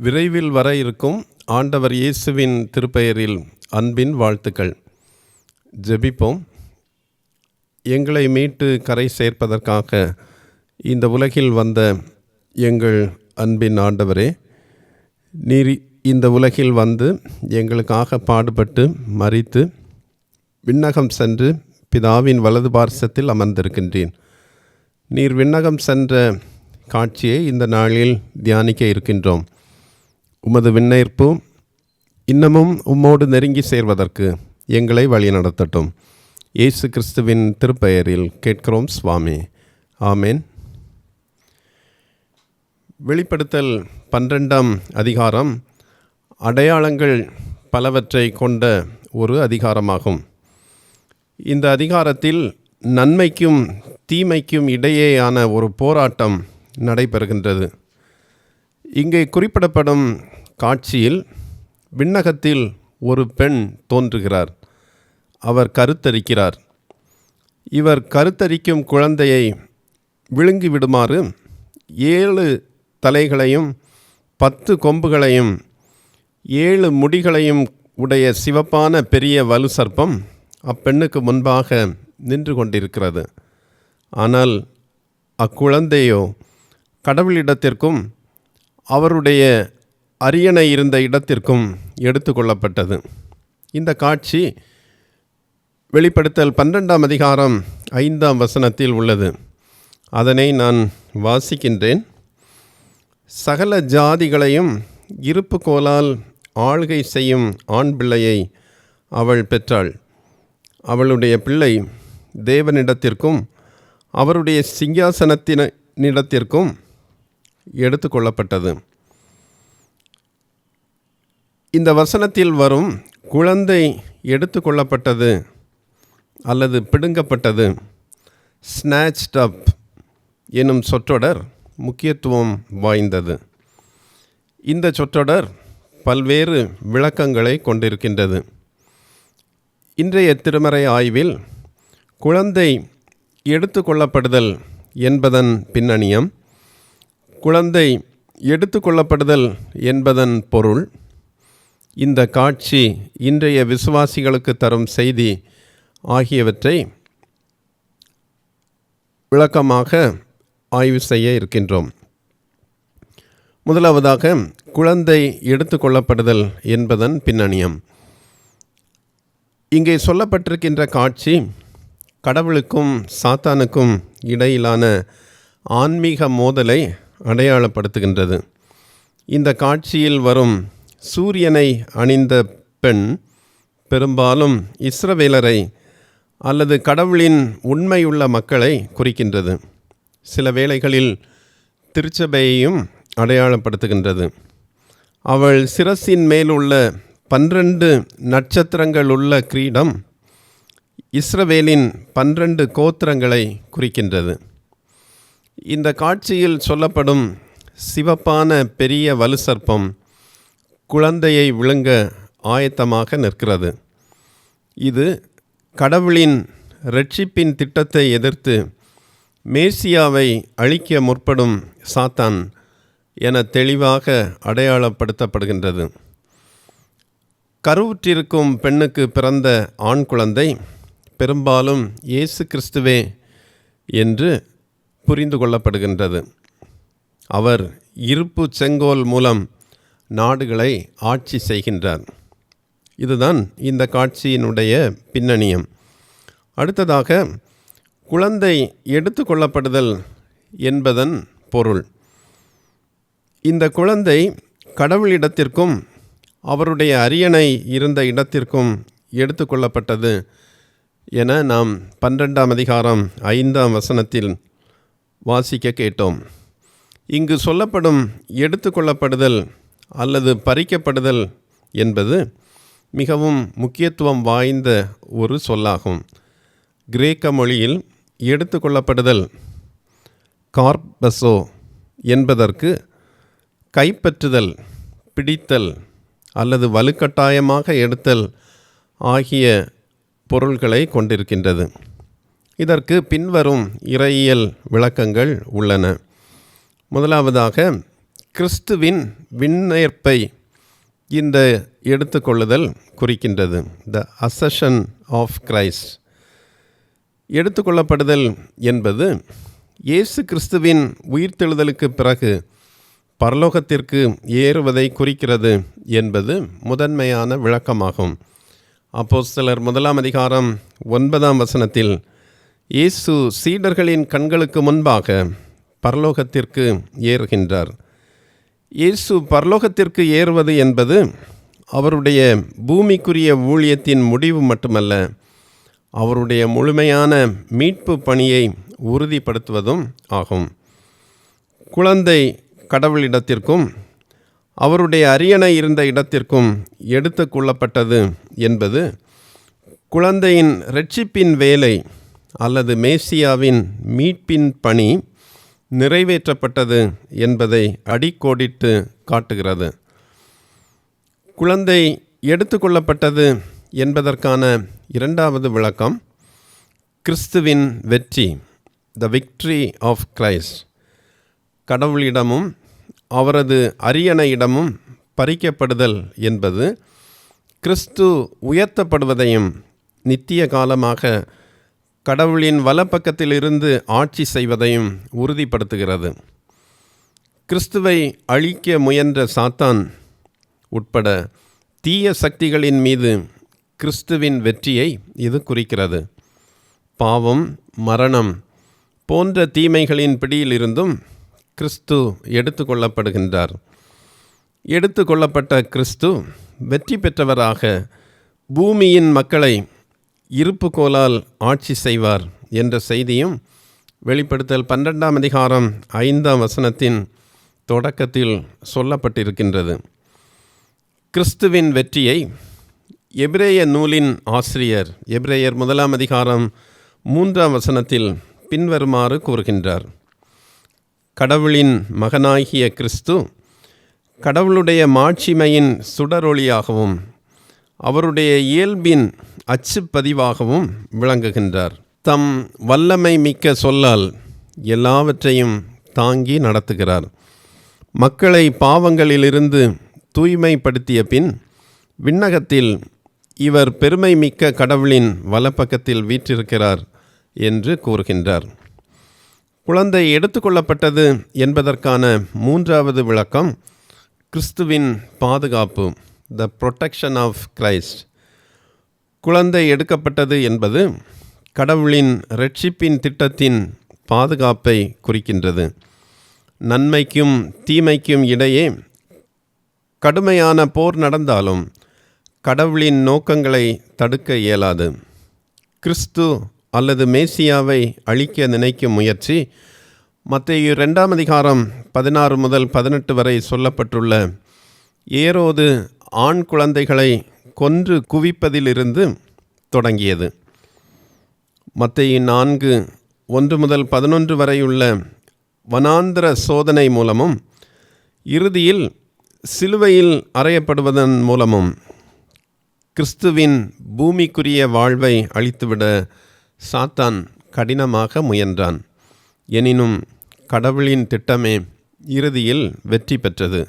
விரைவில் வர இருக்கும் ஆண்டவர் இயேசுவின் திருப்பெயரில் அன்பின் வாழ்த்துக்கள். ஜெபிப்போம். எங்களை மீட்டு கரை சேர்ப்பதற்காக இந்த உலகில் வந்த எங்கள் அன்பின் ஆண்டவரே, நீர் இந்த உலகில் வந்து எங்களுக்காக பாடுபட்டு மரித்து விண்ணகம் சென்று பிதாவின் வலது பார்சத்தில் அமர்ந்திருக்கின்றேன். நீர் விண்ணகம் சென்ற காட்சியை இந்த நாளில் தியானிக்க இருக்கின்றோம். உமது விண்ணேற்பு இன்னமும் உம்மோடு நெருங்கி சேர்வதற்கு எங்களை வழிநடத்தட்டும். இயேசு கிறிஸ்துவின் திருப்பெயரில் கேட்கிறோம் சுவாமி, ஆமேன். வெளிப்படுத்தல் 12ஆம் அதிகாரம் அடையாளங்கள் பலவற்றை கொண்ட ஒரு அதிகாரமாகும். இந்த அதிகாரத்தில் நன்மைக்கும் தீமைக்கும் இடையேயான ஒரு போராட்டம் நடைபெறுகின்றது. இங்கே குறிப்பிடப்படும் காட்சியில் விண்ணகத்தில் ஒரு பெண் தோன்றுகிறார். அவர் கருத்தரிக்கிறார். இவர் கருத்தரிக்கும் குழந்தையை விழுங்கிவிடுமாறு 7 தலைகளையும் 10 கொம்புகளையும் 7 முடிகளையும் உடைய சிவப்பான பெரிய வலு சர்ப்பம் அப்பெண்ணுக்கு முன்பாக நின்று கொண்டிருக்கிறது. ஆனால் அக்குழந்தையோ கடவுளிடத்திற்கும் அவருடைய அரியணை இருந்த இடத்திற்கும் எடுத்து கொள்ளப்பட்டது. இந்த காட்சி வெளிப்படுத்தல் 12ஆம் அதிகாரம் 5ஆம் வசனத்தில் உள்ளது. அதனை நான் வாசிக்கின்றேன். சகல ஜாதிகளையும் இருப்பு கோலால் ஆள்கை செய்யும் ஆண் பிள்ளையை அவள் பெற்றாள். அவளுடைய பிள்ளை தேவனிடத்திற்கும் அவருடைய சிங்காசனத்தினிடத்திற்கும் எடுத்து கொள்ளப்பட்டது. இந்த வசனத்தில் வரும் குழந்தை எடுத்து கொள்ளப்பட்டது அல்லது பிடுங்கப்பட்டது, ஸ்நாச்ட் அப் எனும் சொற்றொடர் முக்கியத்துவம் வாய்ந்தது. இந்த சொற்றொடர் பல்வேறு விளக்கங்களை கொண்டிருக்கின்றது. இன்றைய திருமறை ஆய்வில் குழந்தை எடுத்து கொள்ளப்படுதல் என்பதன் பின்னணியம், குழந்தை எடுத்து கொள்ளப்படுதல் என்பதன் பொருள், இந்த காட்சி இன்றைய விசுவாசிகளுக்கு தரும் செய்தி ஆகியவற்றை விளக்கமாக ஆய்வு செய்ய இருக்கின்றோம். முதலாவதாக குழந்தை எடுத்து கொள்ளப்படுதல் என்பதன் பின்னணியம். இங்கே சொல்லப்பட்டிருக்கின்ற காட்சி கடவுளுக்கும் சாத்தானுக்கும் இடையிலான ஆன்மீக மோதலை அடையாளப்படுத்துகின்றது. இந்த காட்சியில் வரும் சூரியனை அணிந்த பெண் பெரும்பாலும் இஸ்ரவேலரை அல்லது கடவுளின் உண்மையுள்ள மக்களை குறிக்கின்றது. சில வேளைகளில் திருச்சபையையும் அடையாளப்படுத்துகின்றது. அவள் சிரசின் மேலுள்ள 12 நட்சத்திரங்கள் உள்ள கிரீடம் இஸ்ரவேலின் 12 கோத்திரங்களை குறிக்கின்றது. இந்த காட்சியில் சொல்லப்படும் சிவப்பான பெரிய வலு சர்ப்பம் குழந்தையை விழுங்க ஆயத்தமாக நிற்கிறது. இது கடவுளின் இரட்சிப்பின் திட்டத்தை எதிர்த்து மேசியாவை அழிக்க முற்படும் சாத்தான் என தெளிவாக அடையாளப்படுத்தப்படுகின்றது. கருவுற்றிருக்கும் பெண்ணுக்கு பிறந்த ஆண் குழந்தை பெரும்பாலும் இயேசு கிறிஸ்துவே என்று புரிந்து கொள்ளப்படுகின்றது. அவர் இருப்பு செங்கோல் மூலம் நாடுகளை ஆட்சி செய்கின்றார். இதுதான் இந்த காட்சியினுடைய பின்னணியம். அடுத்ததாக குழந்தை எடுத்து கொள்ளப்படுதல் என்பதன் பொருள். இந்த குழந்தை கடவுளிடத்திற்கும் அவருடைய அரியணை இருந்த இடத்திற்கும் எடுத்து கொள்ளப்பட்டது என நாம் 12ஆம் அதிகாரம் 5ஆம் வசனத்தில் வாசிக்க கேட்டோம். இங்கு சொல்லப்படும் எடுத்து கொள்ளப்படுதல் அல்லது பறிக்கப்படுதல் என்பது மிகவும் முக்கியத்துவம் வாய்ந்த ஒரு சொல்லாகும். கிரேக்க மொழியில் எடுத்து கொள்ளப்படுதல் கார்பசோ என்பதற்கு கைப்பற்றுதல், பிடித்தல் அல்லது வலுக்கட்டாயமாக எடுத்தல் ஆகிய பொருள்களை கொண்டிருக்கின்றது. இதற்கு பின்வரும் இறையியல் விளக்கங்கள் உள்ளன. முதலாவதாக, கிறிஸ்துவின் விண்ணேற்பை இந்த எடுத்துக்கொள்ளுதல் குறிக்கின்றது. த அசஷன் ஆஃப் கிரைஸ்ட். எடுத்துக்கொள்ளப்படுதல் என்பது இயேசு கிறிஸ்துவின் உயிர்த்தெழுதலுக்கு பிறகு பரலோகத்திற்கு ஏறுவதை குறிக்கிறது என்பது முதன்மையான விளக்கமாகும். அப்போஸ்தலர் 1 அதிகாரம் 9 இயேசு சீடர்களின் கண்களுக்கு முன்பாக பரலோகத்திற்கு ஏறுகின்றார். இயேசு பரலோகத்திற்கு ஏறுவது என்பது அவருடைய பூமிக்குரிய ஊழியத்தின் முடிவு மட்டுமல்ல, அவருடைய முழுமையான மீட்பு பணியை உறுதிப்படுத்துவதும் ஆகும். குழந்தை கடவுளிடத்திற்கும் அவருடைய அரியணை இருந்த இடத்திற்கும் எடுத்து கொள்ளப்பட்டது என்பது குழந்தையின் இரட்சிப்பின் வேலை அல்லது மேசியாவின் மீட்பின் பணி நிறைவேற்றப்பட்டது என்பதை அடிக்கோடிட்டு காட்டுகிறது. குழந்தை எடுத்துக்கொள்ளப்பட்டது என்பதற்கான இரண்டாவது விளக்கம் கிறிஸ்துவின் வெற்றி, த விக்ட்ரி ஆஃப் கிரைஸ்ட். கடவுளிடமும் அவரது அரியணையிடமும் பறிக்கப்படுதல் என்பது கிறிஸ்து உயர்த்தப்படுவதையும் நித்திய காலமாக கடவுளின் வலப்பக்கத்திலிருந்து ஆட்சி செய்வதையும் உறுதிப்படுத்துகிறது. கிறிஸ்துவை அழிக்க முயன்ற சாத்தான் உட்பட தீய சக்திகளின் மீது கிறிஸ்துவின் வெற்றியை இது குறிக்கிறது. பாவம், மரணம் போன்ற தீமைகளின் பிடியிலிருந்தும் கிறிஸ்து எடுத்துக்கொள்ளப்படுகின்றார். எடுத்துக்கொள்ளப்பட்ட கிறிஸ்து வெற்றி பெற்றவராக பூமியின் மக்களை இருப்புக்கோலால் ஆட்சி செய்வார் என்ற செய்தியும் வெளிப்படுத்தல் 12 அதிகாரம் 5 தொடக்கத்தில் சொல்லப்பட்டிருக்கின்றது. கிறிஸ்துவின் வெற்றியை எபிரேய நூலின் ஆசிரியர் எபிரேயர் 1 அதிகாரம் 3 பின்வருமாறு கூறுகின்றார். கடவுளின் மகனாகிய கிறிஸ்து கடவுளுடைய மாட்சிமையின் சுடரொளியாகவும் அவருடைய இயல்பின் அச்சுப்பதிவாகவும் விளங்குகின்றார். தம் வல்லமை மிக்க சொல்லால் எல்லாவற்றையும் தாங்கி நடத்துகிறார். மக்களை பாவங்களிலிருந்து தூய்மைப்படுத்திய பின் விண்ணகத்தில் இவர் பெருமை மிக்க கடவுளின் வலப்பக்கத்தில் வீற்றிருக்கிறார் என்று கூறுகின்றார். குழந்தை எடுத்துக்கொள்ளப்பட்டது என்பதற்கான மூன்றாவது விளக்கம் கிறிஸ்துவின் பாதுகாப்பு, த ப்ரொடெக்ஷன் ஆஃப் கிரைஸ்ட். குழந்தை எடுக்கப்பட்டது என்பது கடவுளின் இரட்சிப்பின் திட்டத்தின் பாதுகாப்பை குறிக்கின்றது. நன்மைக்கும் தீமைக்கும் இடையே கடுமையான போர் நடந்தாலும் கடவுளின் நோக்கங்களை தடுக்க இயலாது. கிறிஸ்து அல்லது மேசியாவை அழிக்க நினைக்கும் முயற்சி மத்தேயு 2 அதிகாரம் 16-18 சொல்லப்பட்டுள்ள ஏரோது ஆண் குழந்தைகளை கொன்று குவிப்பதிலிருந்து தொடங்கியது. மத்தேயு 4:1-11 வனாந்திர சோதனை மூலமும் இறுதியில் சிலுவையில் அறையப்படுவதன் மூலமும் கிறிஸ்துவின் பூமிக்குரிய வாழ்வை அழித்துவிட சாத்தான் கடினமாக முயன்றான். எனினும் கடவுளின் திட்டமே இறுதியில் வெற்றி பெற்றது.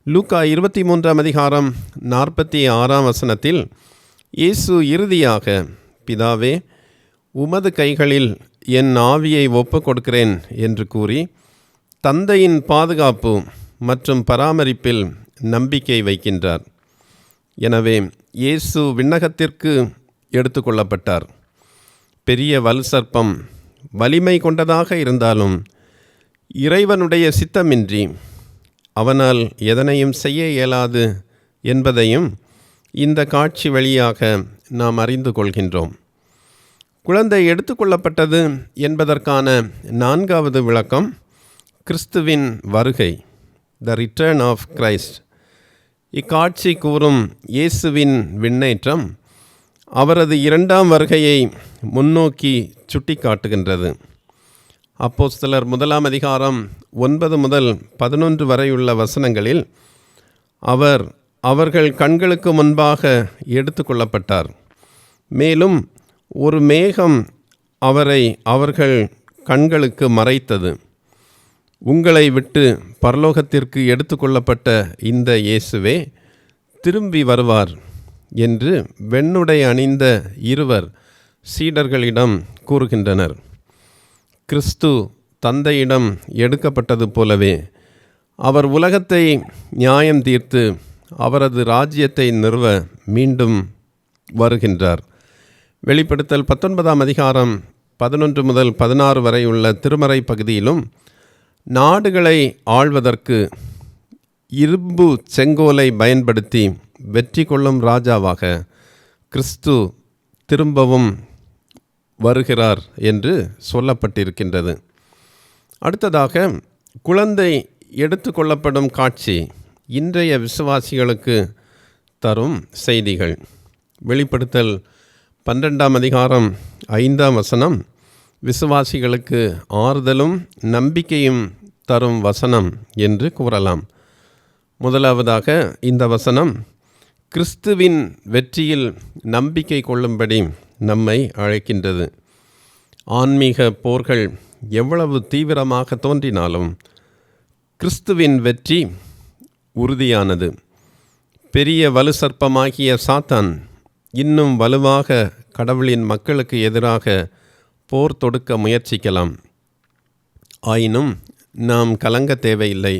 லூக்கா 23 அதிகாரம் 46 இயேசு இறுதியாக, பிதாவே, உமது கைகளில் என் ஆவியை ஒப்புக் கொடுக்கிறேன் என்று கூறி தந்தையின் பாதுகாப்பு மற்றும் பராமரிப்பில் நம்பிக்கை வைக்கின்றார். எனவே இயேசு விண்ணகத்திற்கு எடுத்துக்கொள்ளப்பட்டார். பெரிய வல் சர்ப்பம் வலிமை கொண்டதாக இருந்தாலும் இறைவனுடைய சித்தமின்றி அவனால் எதனையும் செய்ய இயலாது என்பதையும் இந்த காட்சி வழியாக நாம் அறிந்து கொள்கின்றோம். குழந்தை எடுத்துக்கொள்ளப்பட்டது என்பதற்கான 4வது விளக்கம் கிறிஸ்துவின் வருகை, த ரிட்டர்ன் ஆஃப் கிரைஸ்ட். இக்காட்சி கூறும் இயேசுவின் விண்ணேற்றம் அவரது 2ஆம் வருகையை முன்னோக்கி சுட்டி காட்டுகின்றது. அப்போஸ்தலர் 1 அதிகாரம் 9-11 அவர்கள் கண்களுக்கு முன்பாக எடுத்துக்கொள்ளப்பட்டார். மேலும் ஒரு மேகம் அவரை அவர்கள் கண்களுக்கு மறைத்தது. உங்களை விட்டு பரலோகத்திற்கு எடுத்துக்கொள்ளப்பட்ட இந்த இயேசுவே திரும்பி வருவார் என்று வெண்ணுடை அணிந்த இருவர் சீடர்களிடம் கூறுகின்றனர். கிறிஸ்து தந்தையிடம் எடுக்கப்பட்டது போலவே அவர் உலகத்தை நியாயம் தீர்த்து அவரது ராஜ்யத்தை நிறுவ மீண்டும் வருகின்றார். வெளிப்படுத்தல் 19ஆம் அதிகாரம் 11 முதல் 16 வரை உள்ள திருமறை பகுதியிலும் நாடுகளை ஆள்வதற்கு இரும்பு செங்கோலை பயன்படுத்தி வெற்றி கொள்ளும் ராஜாவாக கிறிஸ்து திரும்பவும் வருகிறார் என்று சொல்லப்பட்டிருக்கின்றது. அடுத்ததாக குழந்தை எடுத்துக்கொள்ளப்படும் காட்சி இன்றைய விசுவாசிகளுக்கு தரும் செய்திகள். வெளிப்படுத்தல் 12ஆம் அதிகாரம் 5ஆம் வசனம் விசுவாசிகளுக்கு ஆறுதலும் நம்பிக்கையும் தரும் வசனம் என்று கூறலாம். முதலாவதாக இந்த வசனம் கிறிஸ்துவின் வெற்றியில் நம்பிக்கை கொள்ளும்படி நம்மை அழைக்கின்றது. ஆன்மீக போர்கள் எவ்வளவு தீவிரமாக தோன்றினாலும் கிறிஸ்துவின் வெற்றி உறுதியானது. பெரிய வலு சர்ப்பமாகிய சாத்தான் இன்னும் வலுவாக கடவுளின் மக்களுக்கு எதிராக போர் தொடுக்க முயற்சிக்கலாம். ஆயினும் நாம் கலங்க தேவையில்லை.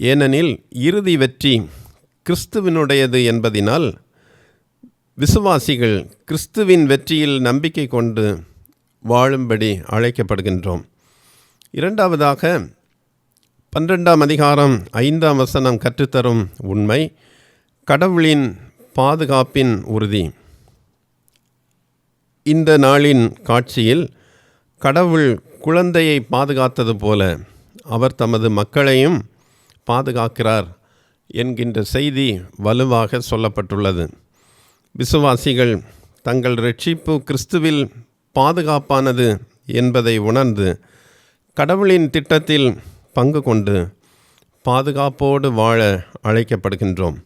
ஏனெனில் இறுதி வெற்றி கிறிஸ்துவினுடையது என்பதினால் விசுவாசிகள் கிறிஸ்துவின் வெற்றியில் நம்பிக்கை கொண்டு வாழும்படி அழைக்கப்படுகின்றோம். இரண்டாவதாக 12ஆம் அதிகாரம் 5ஆம் வசனம் கற்றுத்தரும் உண்மை கடவுளின் பாதுகாப்பின் உறுதி. இந்த நாளின் காட்சியில் கடவுள் குழந்தையை பாதுகாத்தது போல அவர் தமது மக்களையும் பாதுகாக்கிறார் என்கின்ற செய்தி வலுவாக சொல்லப்பட்டுள்ளது. விசுவாசிகள் தங்கள் இரட்சிப்பு கிறிஸ்துவில் பாதுகாப்பானது என்பதை உணர்ந்து கடவுளின் திட்டத்தில் பங்கு கொண்டு பாதுகாப்போடு வாழ அழைக்கப்படுகின்றோம்.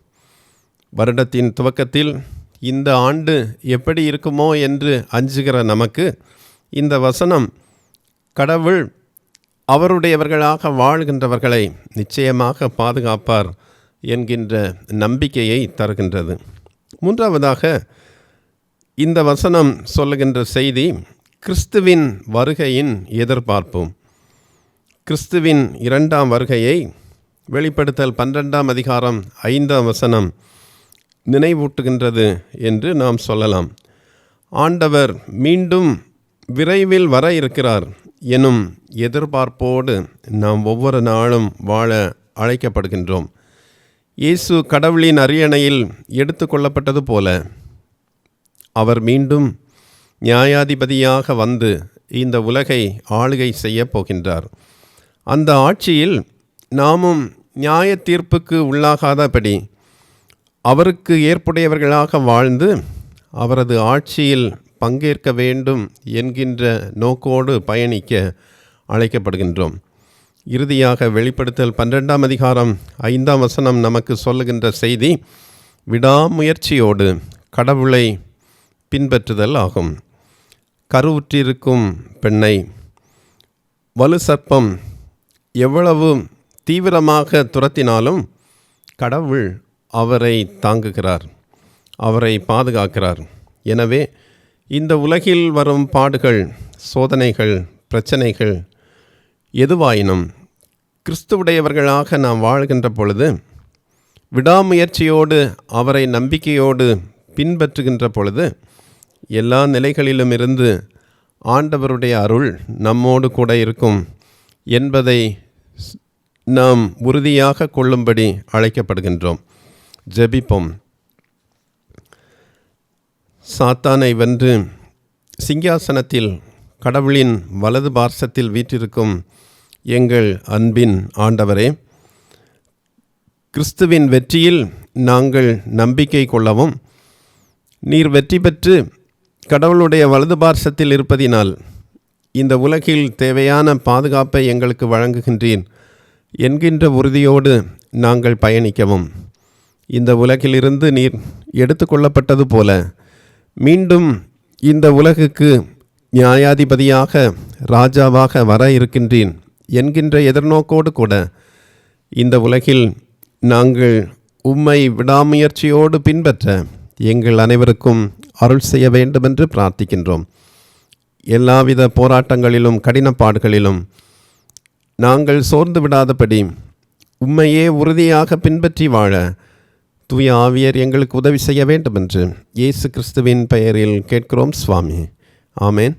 வருடத்தின் துவக்கத்தில் இந்த ஆண்டு எப்படி இருக்குமோ என்று அஞ்சுகிற நமக்கு இந்த வசனம் கடவுள் அவருடையவர்களாக வாழ்கின்றவர்களை நிச்சயமாக பாதுகாப்பார் என்கின்ற நம்பிக்கையை தருகின்றது. மூன்றாவதாக இந்த வசனம் சொல்லுகின்ற செய்தி கிறிஸ்துவின் வருகையின் எதிர்பார்ப்பும். கிறிஸ்துவின் 2ஆம் வருகையை வெளிப்படுத்தல் 12ஆம் அதிகாரம் 5ஆம் வசனம் நினைவூட்டுகின்றது என்று நாம் சொல்லலாம். ஆண்டவர் மீண்டும் விரைவில் வர இருக்கிறார் எனும் எதிர்பார்ப்போடு நாம் ஒவ்வொரு நாளும் வாழ அழைக்கப்படுகின்றோம். இயேசு கடவுளின் அரியணையில் எடுத்து கொள்ளப்பட்டது போல அவர் மீண்டும் நியாயாதிபதியாக வந்து இந்த உலகை ஆளுகை செய்ய போகின்றார். அந்த ஆட்சியில் நாமும் நியாய தீர்ப்புக்கு உள்ளாகாதபடி அவருக்கு ஏற்புடையவர்களாக வாழ்ந்து அவரது ஆட்சியில் பங்கேற்க வேண்டும் என்கின்ற நோக்கோடு பயணிக்க அழைக்கப்படுகின்றோம். இறுதியாக வெளிப்படுத்தல் 12ஆம் அதிகாரம் 5ஆம் வசனம் நமக்கு சொல்லுகின்ற செய்தி விடாமுயற்சியோடு கடவுளை பின்பற்றுதல் ஆகும். கருவுற்றிருக்கும் பெண்ணை வலு சர்ப்பம் எவ்வளவு தீவிரமாக துரத்தினாலும் கடவுள் அவரை தாங்குகிறார், அவரை பாதுகாக்கிறார். எனவே இந்த உலகில் வரும் பாடுகள், சோதனைகள், பிரச்சனைகள் எதுவாயினும் கிறிஸ்துவுடையவர்களாக நாம் வாழ்கின்ற பொழுது விடாமுயற்சியோடு அவரை நம்பிக்கையோடு பின்பற்றுகின்ற பொழுது எல்லா நிலைகளிலும் இருந்து ஆண்டவருடைய அருள் நம்மோடு கூட இருக்கும் என்பதை நாம் உறுதியாக கொள்ளும்படி அழைக்கப்படுகின்றோம். ஜெபிப்போம். சாத்தானை வென்று சிங்காசனத்தில் கடவுளின் வலது பார்சத்தில் வீற்றிருக்கும் எங்கள் அன்பின் ஆண்டவரே, கிறிஸ்துவின் வெற்றியில் நாங்கள் நம்பிக்கை கொள்ளவும் நீர் வெற்றி பெற்று கடவுளுடைய வலது பார்சத்தில் இருப்பதினால் இந்த உலகில் தேவையான பாதுகாப்பை எங்களுக்கு வழங்குகின்றீர் என்கின்ற உறுதியோடு நாங்கள் பயணிக்கவும், இந்த உலகிலிருந்து நீர் எடுத்துக்கொள்ளப்பட்டது போல மீண்டும் இந்த உலகுக்கு நியாயாதிபதியாக ராஜாவாக வர இருக்கின்றீன் என்கின்ற எதிர்நோக்கோடு கூட இந்த உலகில் நாங்கள் உம்மை விடாமுயற்சியோடு பின்பற்ற எங்கள் அனைவருக்கும் அருள் செய்ய வேண்டுமென்று பிரார்த்திக்கின்றோம். எல்லாவித போராட்டங்களிலும் கடினப்பாடுகளிலும் நாங்கள் சோர்ந்து விடாதபடி உம்மையே உறுதியாக பின்பற்றி வாழ தூய ஆவியர் எங்களுக்கு உதவி செய்ய வேண்டுமென்று இயேசு கிறிஸ்துவின் பெயரில் கேட்கிறோம் சுவாமி. ஆமேன்.